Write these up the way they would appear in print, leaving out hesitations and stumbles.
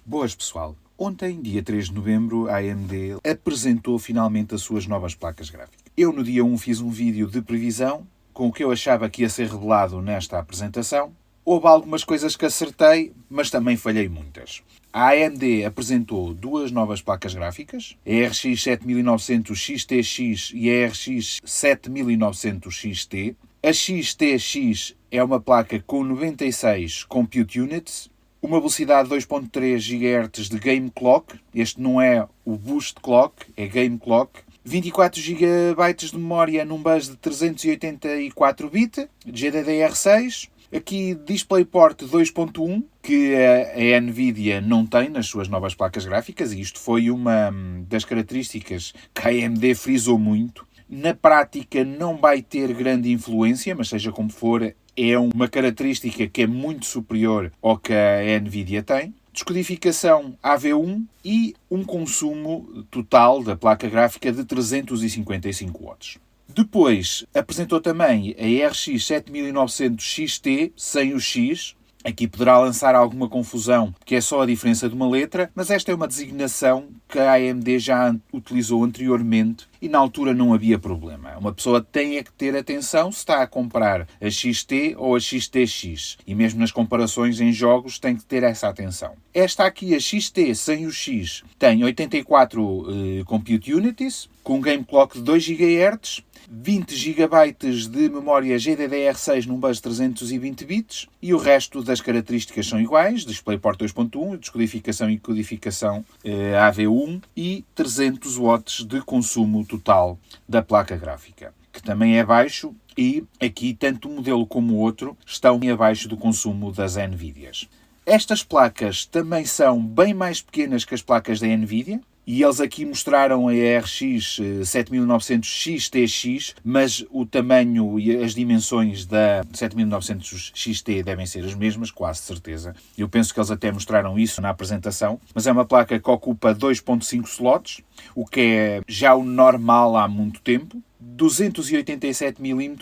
Boas, pessoal. Ontem, dia 3 de novembro, a AMD apresentou finalmente as suas novas placas gráficas. Eu, no dia 1, fiz um vídeo de previsão com o que eu achava que ia ser revelado nesta apresentação. Houve algumas coisas que acertei, mas também falhei muitas. A AMD apresentou duas novas placas gráficas, a RX 7900 XTX e a RX 7900 XT. A XTX é uma placa com 96 Compute Units, uma velocidade de 2.3 GHz de Game Clock. Este não é o Boost Clock, é Game Clock. 24 GB de memória num bus de 384 bit, GDDR6. Aqui DisplayPort 2.1, que a NVIDIA não tem nas suas novas placas gráficas, e isto foi uma das características que a AMD frisou muito. Na prática não vai ter grande influência, mas seja como for, é uma característica que é muito superior ao que a NVIDIA tem. Descodificação AV1 e um consumo total da placa gráfica de 355 watts. Depois apresentou também a RX 7900 XT sem o X. Aqui poderá lançar alguma confusão, que é só a diferença de uma letra, mas esta é uma designação que a AMD já utilizou anteriormente e na altura não havia problema. Uma pessoa tem é que ter atenção se está a comprar a XT ou a XTX. E mesmo nas comparações em jogos tem que ter essa atenção. Esta aqui, a XT sem o X, tem 84 Compute Units, com um Game Clock de 2 GHz, 20 GB de memória GDDR6 num bus de 320 bits e o resto das características são iguais, DisplayPort 2.1, descodificação e codificação AV1 e 300 watts de consumo total da placa gráfica, que também é baixo e aqui tanto um modelo como o outro estão abaixo do consumo das NVIDIAs. Estas placas também são bem mais pequenas que as placas da NVIDIA, e eles aqui mostraram a RX 7900 XTX, mas o tamanho e as dimensões da 7900 XT devem ser as mesmas, quase certeza. Eu penso que eles até mostraram isso na apresentação, mas é uma placa que ocupa 2.5 slots, o que é já o normal há muito tempo. 287 mm,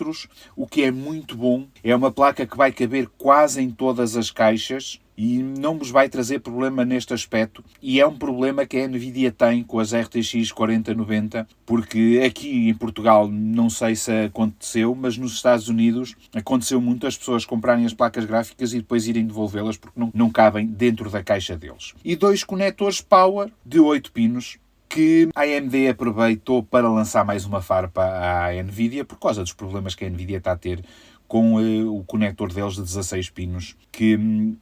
o que é muito bom. É uma placa que vai caber quase em todas as caixas e não vos vai trazer problema neste aspecto. E é um problema que a NVIDIA tem com as RTX 4090, porque aqui em Portugal não sei se aconteceu, mas nos Estados Unidos aconteceu muito as pessoas comprarem as placas gráficas e depois irem devolvê-las porque não cabem dentro da caixa deles. E dois conectores Power de 8 pinos, que a AMD aproveitou para lançar mais uma farpa à NVIDIA por causa dos problemas que a NVIDIA está a ter com o conector deles de 16 pinos, que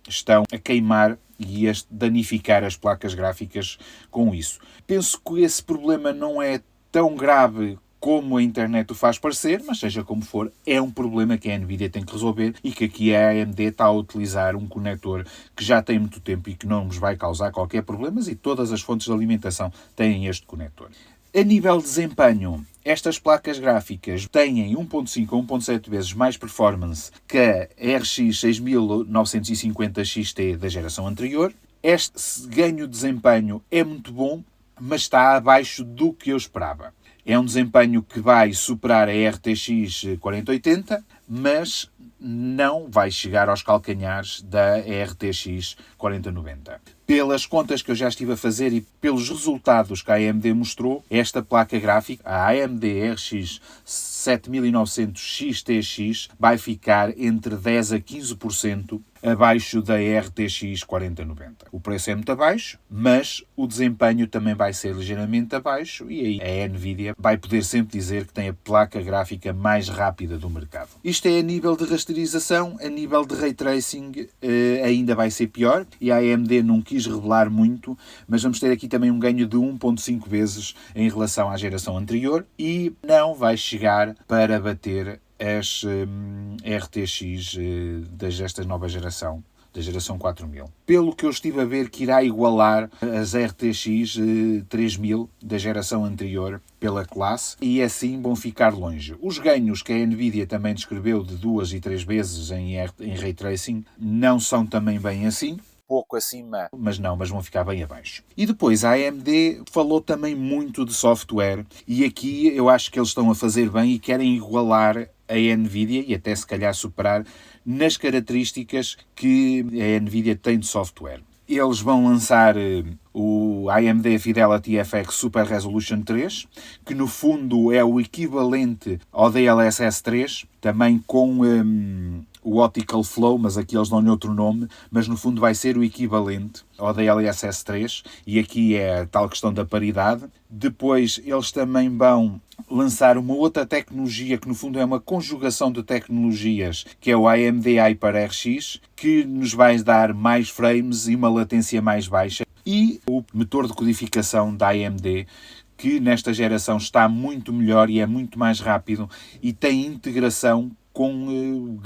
estão a queimar e a danificar as placas gráficas com isso. Penso que esse problema não é tão grave como a internet o faz parecer, mas seja como for, é um problema que a NVIDIA tem que resolver e que aqui a AMD está a utilizar um conector que já tem muito tempo e que não nos vai causar qualquer problema, e todas as fontes de alimentação têm este conector. A nível de desempenho, estas placas gráficas têm 1.5 a 1.7 vezes mais performance que a RX 6950 XT da geração anterior. Este ganho de desempenho é muito bom, mas está abaixo do que eu esperava. É um desempenho que vai superar a RTX 4080, mas não vai chegar aos calcanhares da RTX 4090. Pelas contas que eu já estive a fazer e pelos resultados que a AMD mostrou, esta placa gráfica, a AMD RX 7900 XTX, vai ficar entre 10% a 15% abaixo da RTX 4090. O preço é muito abaixo, mas o desempenho também vai ser ligeiramente abaixo e aí a NVIDIA vai poder sempre dizer que tem a placa gráfica mais rápida do mercado. Isto é a nível de rasterização. A nível de Ray Tracing ainda vai ser pior e a AMD não quis revelar muito, mas vamos ter aqui também um ganho de 1.5 vezes em relação à geração anterior e não vai chegar para bater as RTX desta nova geração, da geração 4000. Pelo que eu estive a ver, que irá igualar as RTX 3000 da geração anterior pela classe e assim vão ficar longe. Os ganhos que a NVIDIA também descreveu de 2 e 3 vezes em Ray Tracing não são também bem assim. Pouco acima, mas vão ficar bem abaixo. E depois a AMD falou também muito de software e aqui eu acho que eles estão a fazer bem e querem igualar a NVIDIA e até se calhar superar nas características que a NVIDIA tem de software. eles vão lançar o AMD Fidelity FX Super Resolution 3, que no fundo é o equivalente ao DLSS 3, também com o Optical Flow, mas aqui eles dão-lhe outro nome, mas no fundo vai ser o equivalente ao DLSS 3, e aqui é a tal questão da paridade. Depois eles também vão lançar uma outra tecnologia que no fundo é uma conjugação de tecnologias, que é o AMD HyperRX, que nos vai dar mais frames e uma latência mais baixa, e o motor de codificação da AMD, que nesta geração está muito melhor e é muito mais rápido e tem integração com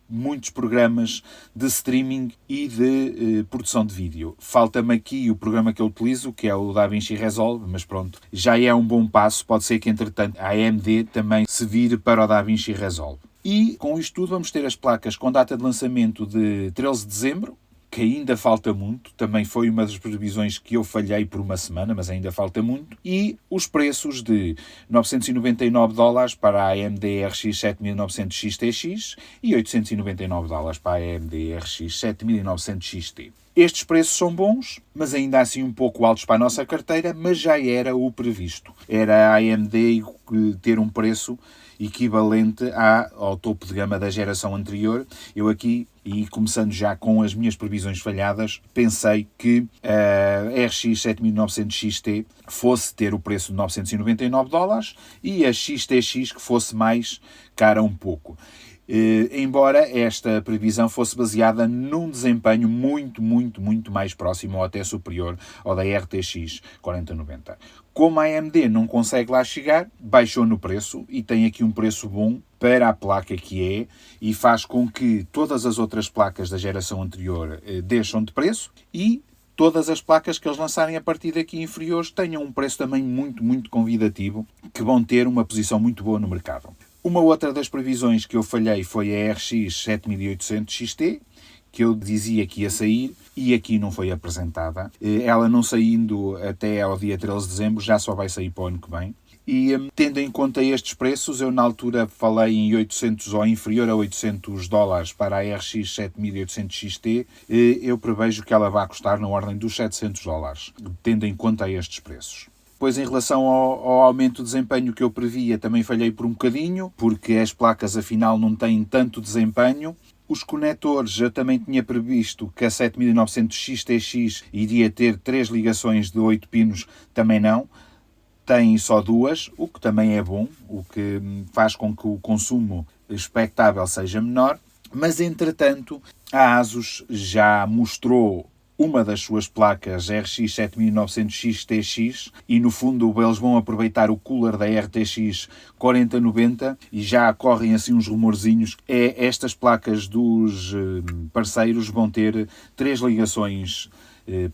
muitos programas de streaming e de produção de vídeo. Falta-me aqui o programa que eu utilizo, que é o DaVinci Resolve, mas pronto, já é um bom passo. Pode ser que, entretanto, a AMD também se vire para o DaVinci Resolve. E com isto tudo vamos ter as placas com data de lançamento de 13 de dezembro, que ainda falta muito, também foi uma das previsões que eu falhei por uma semana, mas ainda falta muito, e os preços de $999 para a AMD RX 7900 XTX e $899 para a AMD RX 7900 XT. Estes preços são bons, mas ainda assim um pouco altos para a nossa carteira, mas já era o previsto. Era a AMD ter um preço equivalente ao topo de gama da geração anterior. Eu aqui, e começando já com as minhas previsões falhadas, pensei que a RX 7900 XT fosse ter o preço de $999 e a XTX que fosse mais cara um pouco. Embora esta previsão fosse baseada num desempenho muito mais próximo ou até superior ao da RTX 4090. Como a AMD não consegue lá chegar, baixou no preço e tem aqui um preço bom para a placa que é, e faz com que todas as outras placas da geração anterior deixam de preço e todas as placas que eles lançarem a partir daqui inferiores tenham um preço também muito convidativo, que vão ter uma posição muito boa no mercado. Uma outra das previsões que eu falhei foi a RX 7800 XT, que eu dizia que ia sair e aqui não foi apresentada. Ela não saindo até ao dia 13 de dezembro, já só vai sair para o ano que vem. E tendo em conta estes preços, eu na altura falei em 800 ou inferior a $800 para a RX 7800 XT, eu prevejo que ela vai custar na ordem dos $700, tendo em conta estes preços. Depois, em relação ao aumento de desempenho que eu previa, também falhei por um bocadinho, porque as placas afinal não têm tanto desempenho. Os conectores, eu também tinha previsto que a 7900 XTX iria ter 3 ligações de 8 pinos, também não. Tem só 2, o que também é bom, o que faz com que o consumo expectável seja menor. Mas, entretanto, a ASUS já mostrou uma das suas placas RX 7900 XTX e no fundo eles vão aproveitar o cooler da RTX 4090 e já correm assim uns rumorzinhos. Estas placas dos parceiros vão ter 3 ligações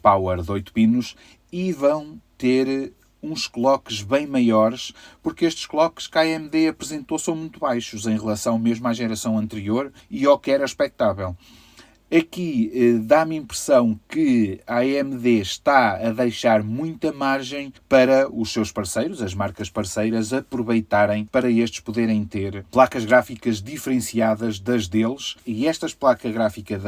power de 8 pinos e vão ter uns clocks bem maiores, porque estes clocks que a AMD apresentou são muito baixos em relação mesmo à geração anterior e ao que era expectável. Aqui dá-me a impressão que a AMD está a deixar muita margem para os seus parceiros, as marcas parceiras, aproveitarem para estes poderem ter placas gráficas diferenciadas das deles. E esta placa gráfica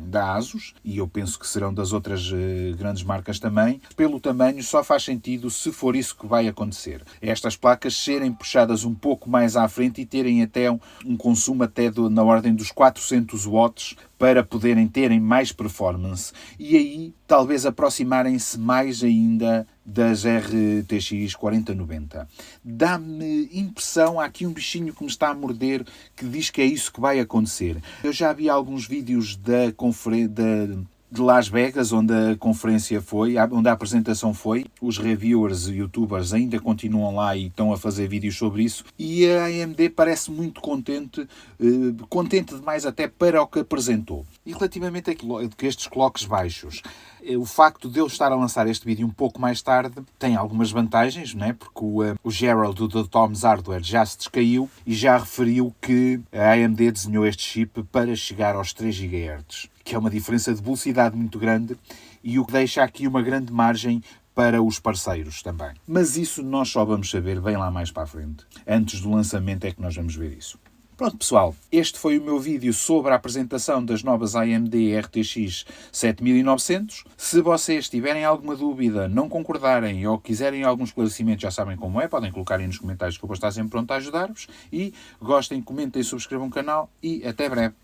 da ASUS, e eu penso que serão das outras grandes marcas também, pelo tamanho só faz sentido se for isso que vai acontecer. Estas placas serem puxadas um pouco mais à frente e terem até um consumo até na ordem dos 400 watts, para poderem terem mais performance e aí talvez aproximarem-se mais ainda das RTX 4090. Dá-me impressão, há aqui um bichinho que me está a morder que diz que é isso que vai acontecer. Eu já vi alguns vídeos de Las Vegas, onde a conferência foi, onde a apresentação foi. Os reviewers e youtubers ainda continuam lá e estão a fazer vídeos sobre isso. E a AMD parece muito contente demais até para o que apresentou. E relativamente a estes clocks baixos, o facto de eu estar a lançar este vídeo um pouco mais tarde tem algumas vantagens, não é? Porque o Gerald do Tom's Hardware já se descaiu e já referiu que a AMD desenhou este chip para chegar aos 3 GHz, que é uma diferença de velocidade muito grande e o que deixa aqui uma grande margem para os parceiros também. Mas isso nós só vamos saber bem lá mais para a frente. Antes do lançamento é que nós vamos ver isso. Pronto, pessoal, este foi o meu vídeo sobre a apresentação das novas AMD RTX 7900. Se vocês tiverem alguma dúvida, não concordarem ou quiserem algum esclarecimento, já sabem como é, podem colocar aí nos comentários que eu vou estar sempre pronto a ajudar-vos. E gostem, comentem, subscrevam o canal e até breve.